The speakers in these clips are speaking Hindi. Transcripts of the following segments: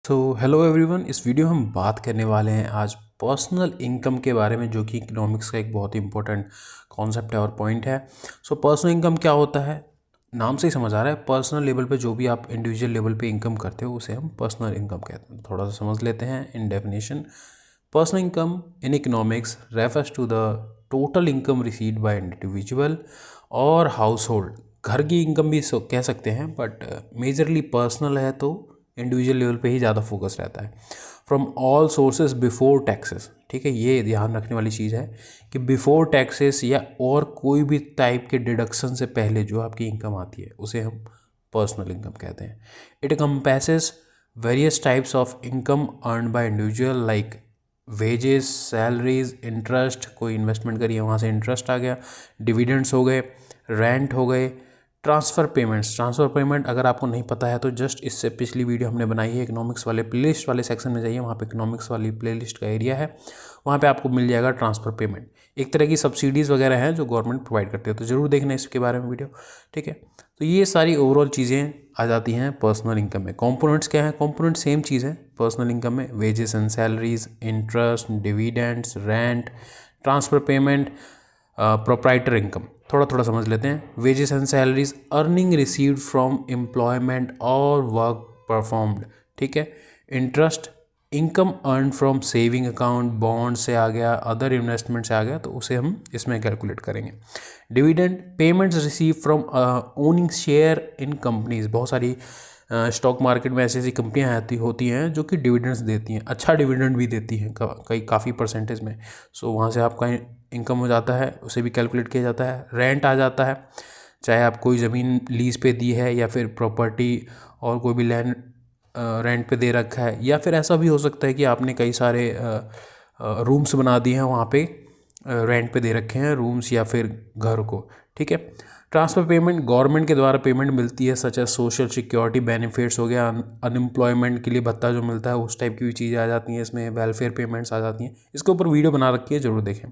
हेलो एवरीवन, इस वीडियो में हम बात करने वाले हैं आज पर्सनल इनकम के बारे में, जो कि इकोनॉमिक्स का एक बहुत ही इंपॉर्टेंट कॉन्सेप्ट है और पॉइंट है। पर्सनल इनकम क्या होता है, नाम से ही समझ आ रहा है। पर्सनल लेवल पे जो भी आप इंडिविजुअल लेवल पे इनकम करते हो उसे हम पर्सनल इनकम कहते हैं। थोड़ा सा समझ लेते हैं इन definition. Personal income in economics refers to the total income received by individual और हाउस होल्ड। घर की इनकम भी कह सकते हैं, बट मेजरली पर्सनल है तो इंडिविजुअल लेवल पे ही ज़्यादा फोकस रहता है। From all sources before taxes, ठीक है, ये ध्यान रखने वाली चीज़ है कि बिफोर टैक्सेस या और कोई भी टाइप के डिडक्शन से पहले जो आपकी इनकम आती है उसे हम पर्सनल इनकम कहते हैं। It compresses various types of income earn by individual like wages, salaries, interest, कोई इन्वेस्टमेंट करिए वहाँ से इंटरेस्ट आ गया, डिविडेंड्स हो गए, रेंट हो गए, ट्रांसफ़र पेमेंट्स। ट्रांसफ़र पेमेंट अगर आपको नहीं पता है तो जस्ट इससे पिछली वीडियो हमने बनाई है इकोनॉमिक्स वाले प्लेलिस्ट वाले सेक्शन में जाइए, वहाँ पे इकोनॉमिक्स वाली प्लेलिस्ट का एरिया है, वहाँ पे आपको मिल जाएगा ट्रांसफ़र पेमेंट। एक तरह की सब्सिडीज़ वगैरह हैं जो गवर्नमेंट प्रोवाइड करती है, तो ज़रूर देखना इसके बारे में वीडियो, ठीक है। तो ये सारी ओवरऑल चीज़ें आ जाती हैं पर्सनल इनकम में। कॉम्पोनेंट्स क्या हैं? कॉम्पोनेंट सेम चीज़ है पर्सनल इनकम में, wages and salaries, interest, dividends, rent, transfer payment, proprietor income. थोड़ा थोड़ा समझ लेते हैं। Wages and salaries, earning received from employment और वर्क परफॉर्म्ड, ठीक है। Interest, income earn from saving account, bond से आ गया, अदर इन्वेस्टमेंट से आ गया, तो उसे हम इसमें कैलकुलेट करेंगे। Dividend, payments receive from owning share in companies. बहुत सारी स्टॉक मार्केट में ऐसी ऐसी कंपनियाँ आती होती हैं जो कि डिविडेंड्स देती हैं, अच्छा डिविडेंड भी देती हैं कई काफ़ी परसेंटेज में। वहाँ से आपका इनकम हो जाता है, उसे भी कैलकुलेट किया जाता है। रेंट आ जाता है, चाहे आप कोई ज़मीन लीज पे दी है या फिर प्रॉपर्टी और कोई भी लैंड रेंट पे दे रखा है, या फिर ऐसा भी हो सकता है कि आपने कई सारे रूम्स बना दिए हैं वहाँ पे, रेंट पे दे रखे हैं रूम्स या फिर घर को, ठीक है। ट्रांसफ़र पेमेंट, गवर्नमेंट के द्वारा पेमेंट मिलती है, such as social security benefits हो गया, अनएम्प्लॉयमेंट के लिए भत्ता जो मिलता है उस टाइप की भी चीज़ें आ जाती हैं इसमें, वेलफेयर पेमेंट्स आ जाती हैं। इसके ऊपर वीडियो बना रखी है, ज़रूर देखें।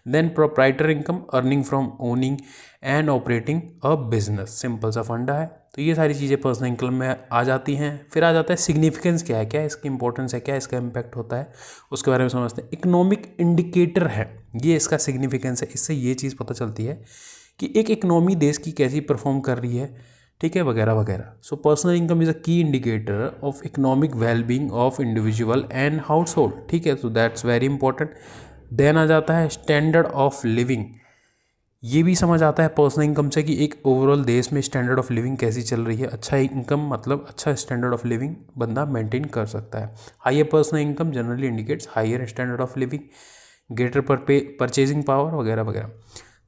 Then proprietor income, earning from owning and operating a business, simple सा फंडा है। तो ये सारी चीज़ें पर्सनल इनकम में आ जाती हैं। फिर आ जाता है सिग्निफिकेंस, क्या है, क्या इसकी इंपॉर्टेंस है, क्या इसका इम्पैक्ट होता है, उसके बारे में समझते हैं। इकोनॉमिक इंडिकेटर है ये, इसका सिग्निफिकेंस है, इससे ये चीज़ पता चलती है कि एक इकोनॉमी देश की कैसी परफॉर्म कर रही है, ठीक है, वगैरह वगैरह। पर्सनल इनकम इज़ अ की indicator of economic wellbeing of individual and house hold, ठीक है, तो दैट्स वेरी इंपॉर्टेंट। देन आ जाता है स्टैंडर्ड ऑफ लिविंग। ये भी समझ आता है पर्सनल इनकम से कि एक ओवरऑल देश में स्टैंडर्ड ऑफ लिविंग कैसी चल रही है। अच्छा इनकम मतलब अच्छा स्टैंडर्ड ऑफ लिविंग बंदा मेंटेन कर सकता है। Higher personal income generally indicates higher standard of living, greater purchasing power वगैरह वगैरह।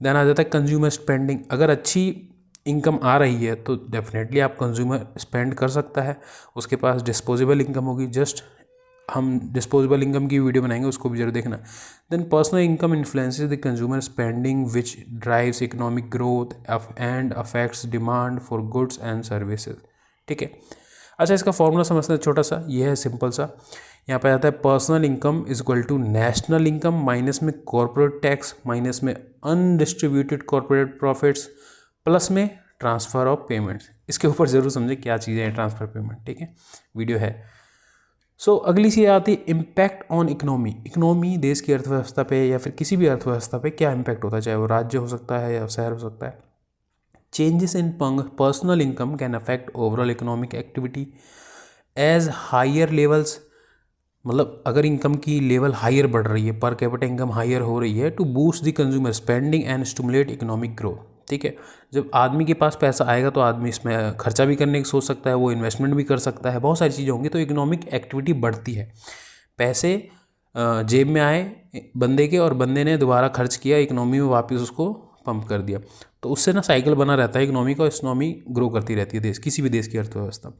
देन आ जाता है कंज्यूमर स्पेंडिंग। अगर अच्छी इनकम आ रही है तो डेफिनेटली आप कंज्यूमर स्पेंड कर सकता है, उसके पास डिस्पोजेबल इनकम होगी। जस्ट हम डिस्पोजेबल इनकम की वीडियो बनाएंगे, उसको भी जरूर देखना। Then personal income influences the consumer spending which drives economic growth and affects demand for goods and services, ठीक है। अच्छा, इसका फॉर्मूला समझते हैं, छोटा सा ये है, सिंपल सा। यहाँ पे आता है personal income is equal to national income minus में कॉर्पोरेट टैक्स माइनस में अनडिस्ट्रीब्यूटेड कॉर्पोरेट प्रॉफिट्स प्लस में ट्रांसफ़र ऑफ पेमेंट्स। इसके ऊपर ज़रूर समझे क्या चीज़ें हैं ट्रांसफ़र पेमेंट, ठीक है, वीडियो है। अगली चीज़ आती है इम्पैक्ट ऑन इकोनॉमी। इकोनॉमी देश की अर्थव्यवस्था पे या फिर किसी भी अर्थव्यवस्था पे क्या इम्पैक्ट होता है, चाहे वो राज्य हो सकता है या शहर हो सकता है। Changes in personal income can affect overall economic activity as higher levels. मतलब अगर इनकम की लेवल हायर बढ़ रही है, पर कैपिटा इनकम हायर हो रही है, to boost the consumer spending and stimulate economic growth, ठीक है। जब आदमी के पास पैसा आएगा तो आदमी इसमें खर्चा भी करने की सोच सकता है, वो इन्वेस्टमेंट भी कर सकता है, बहुत सारी चीज़ें होंगी, तो इकोनॉमिक एक्टिविटी बढ़ती है। पैसे जेब में आए बंदे के और बंदे ने दोबारा खर्च किया, इकोनॉमी में वापस उसको पंप कर दिया, तो उससे ना साइकिल बना रहता है इकोनॉमी का, इकोनॉमी ग्रो करती रहती है देश, किसी भी देश की अर्थव्यवस्था।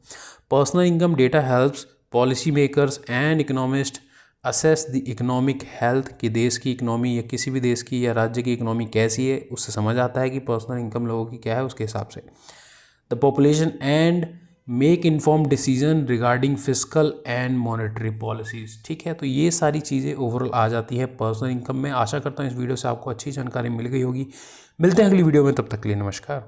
Personal income data helps policy makers and economist assess the economic health, कि देश की इकोनॉमी या किसी भी देश की या राज्य की इकोनॉमी कैसी है, उससे समझ आता है कि पर्सनल इनकम लोगों की क्या है उसके हिसाब से। The population and make inform decision regarding physical and monetary policies, ठीक है। तो ये सारी चीज़ें ओवरऑल आ जाती है पर्सनल इनकम में। आशा करता हूँ इस वीडियो से आपको अच्छी जानकारी मिल गई होगी। मिलते हैं अगली वीडियो में, तब तक के लिए नमस्कार।